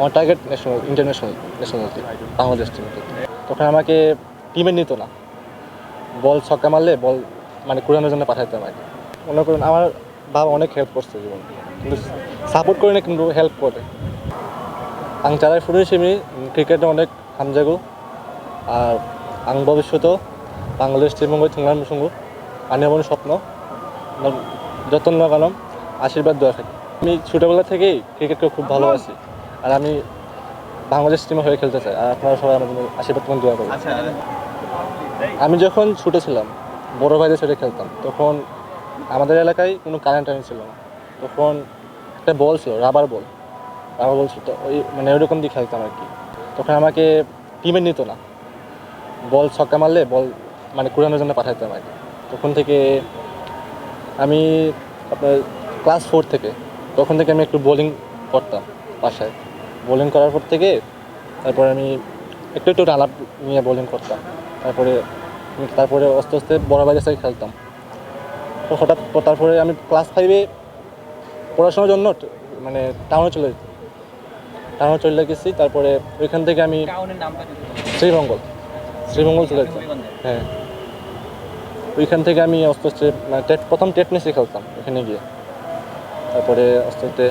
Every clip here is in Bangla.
আমার target international team, Bangladesh team. তখন আমাকে টিমে নিত না, বল ছক্কা মারলে বল মানে কুড়ানোর জন্য পাঠাইতো আমাকে। মনে করুন আমার বাবা অনেক হেল্প করছে জীবন, কিন্তু সাপোর্ট করে না, কিন্তু হেল্প করে। আং চারাই ফুটে হিসেবে ক্রিকেটে অনেক হামজাগো আর আং ভবিষ্যতেও বাংলাদেশ টিম থুংলাম সঙ্গু আনিয়াবন স্বপ্ন যত্ন লাগালাম আশীর্বাদ দেওয়া থাকে। আমি ছোটোবেলা থেকেই ক্রিকেটকে খুব ভালোবাসি, আর আমি বাংলাদেশ টিমে হয়ে খেলতে চাই। আর আপনারা সবাই আমার জন্য আশীর্বাদ করে দোয়া করবেন। আমি যখন ছোটো ছিলাম বড় ভাইদের সাথে খেলতাম, তখন আমাদের এলাকায় কোনো কারেন্ট ছিল না। তখন একটা বল ছিল, রাবার বল ছিল, তো ওই মানে ওইরকম দিয়ে খেলতাম আর কি। তখন আমাকে টিমে নিত না, বল ছক্কা মারলে বল মানে কুড়ানোর জন্য পাঠাইতো আমাকে। তখন থেকে আমি আপনার ক্লাস 4 থেকে তখন থেকে আমি একটু বোলিং করতাম বাসায়। বোলিং করার পর থেকে তারপরে আমি একটু ডানআপ নিয়ে বোলিং করতাম। তারপরে আস্তে আস্তে বড় ভাইদের সাথে খেলতাম। তো হঠাৎ তারপরে আমি ক্লাস 5-এ পড়াশোনার জন্য মানে টাউনে চলে গেছি। তারপরে ওইখান থেকে আমি শ্রীমঙ্গল চলে যেতাম। হ্যাঁ, ওইখান থেকে আমি আস্তে আস্তে মানে প্রথম টেনিসে খেলতাম ওখানে গিয়ে। তারপরে আস্তে আস্তে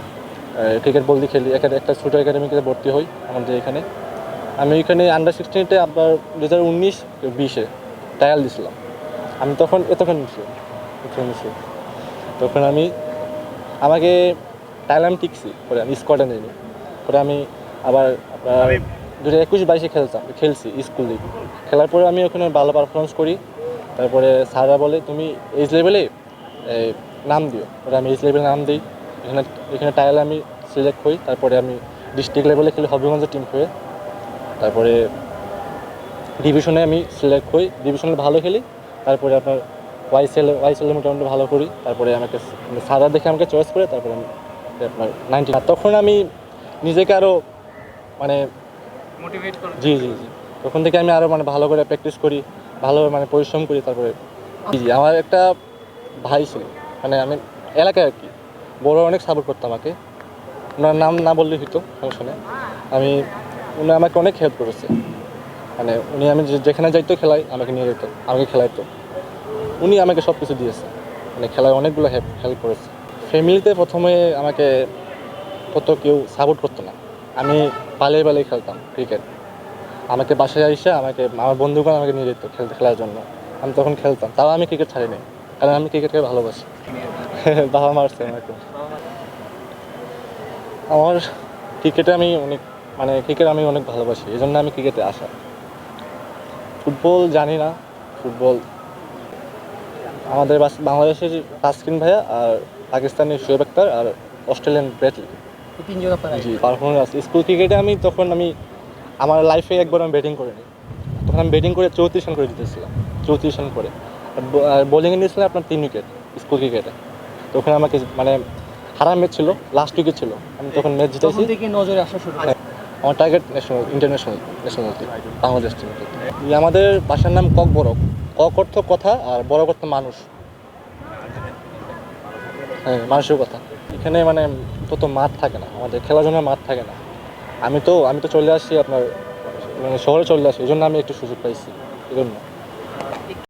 ক্রিকেট বল দিয়ে খেলি। একটা ছোটো একাডেমিতে ভর্তি হই আমাদের এখানে। আমি ওইখানে আন্ডার-16-তে আপনার 2019-20 ট্রায়াল দিয়েছিলাম। আমি তখন নিচ্ছি। তখন আমাকে ট্রায়াল টিকছি, পরে আমি স্কোয়াডে নিইনি। পরে আমি আবার আপনার 2021-22 খেলছি স্কুল লিগ। খেলার পরে আমি ওখানে ভালো পারফরমেন্স করি। তারপরে স্যাররা বলে তুমি এজ লেভেলে নাম দিও। পরে আমি এজ লেভেলে নাম দিই। এখানে ট্রায়ালে আমি সিলেক্ট হই। তারপরে আমি ডিস্ট্রিক্ট লেভেলে খেলি হবিগঞ্জের টিম হয়ে। তারপরে ডিভিশনে আমি সিলেক্ট হই, ডিভিশনে ভালো খেলি। তারপরে আপনার ওয়াইসেলে মোটামুটি ভালো করি। তারপরে আমাকে স্যাররা দেখে আমাকে চয়েস করে, তারপরে আমি আপনার 19। তখন আমি নিজেকে আরও মানে মোটিভেট করি। জি। তখন থেকে আমি আরও মানে ভালো করে প্র্যাকটিস করি, ভালোভাবে মানে পরিশ্রম করি। তারপরে আমার একটা ভাই ছিল, মানে আমি এলাকায় আর কি বড় অনেক সাপোর্ট করতো আমাকে। ওনার নাম না বললেই হতো, সমস্যা নেই। উনি আমাকে অনেক হেল্প করেছে। মানে আমি যেখানে যাইতো খেলাই আমাকে নিয়ে যেত, আমাকে খেলাইতো। উনি আমাকে সব কিছু দিয়েছে, মানে খেলায় অনেকগুলো হেল্প করেছে। ফ্যামিলিতে প্রথমে আমাকে কেউ সাপোর্ট করতো না। আমি পালিয়ে খেলতাম ক্রিকেট। আমাকে বাসায় এসে আমার বন্ধুগণ আমাকে নিয়ে যেত খেলার জন্য। আমি তখন খেলতাম, তাও আমি ক্রিকেট ছাড়িনি, কারণ আমি ক্রিকেটকে ভালোবাসি। বাবা মারছে আমাকে। আমার ক্রিকেটে ক্রিকেট আমি অনেক ভালোবাসি, এই জন্য আমি ক্রিকেটে আসা। ফুটবল জানি না। ফুটবল আমাদের বাংলাদেশের তাসকিন ভাইয়া, আর পাকিস্তানের শোয়েব আক্তার, আর অস্ট্রেলিয়ান ব্রেটলি, জি পারফরমেন্স। স্কুল ক্রিকেটে আমি আমার লাইফে একবার আমি ব্যাটিং করিনি। তখন আমি ব্যাটিং করে 34 রান করে জিতেছিলাম, 34 রান করে। আর বোলিংয়ে নিয়েছিলাম আপনার 3 উইকেট স্কুল ক্রিকেটে। তখন আমাকে মানে হারার ম্যাচ ছিল, লাস্ট উইকেট ছিল, আমি তখন ম্যাচ জিতেছি। নজরে আসা শুরু হয়। আমার target international team, Bangladesh team. আমাদের বাসার নাম কক বড়। কক অর্থ কথা, আর বড় অর্থ মানুষ। হ্যাঁ, মানুষের কথা। এখানে মানে তত মাঠ থাকে না, আমাদের খেলার জন্য মাঠ থাকে না। আমি তো চলে আসি আপনার মানে শহরে চলে আসি, এই জন্য আমি একটু সুযোগ পাইছি এই জন্য।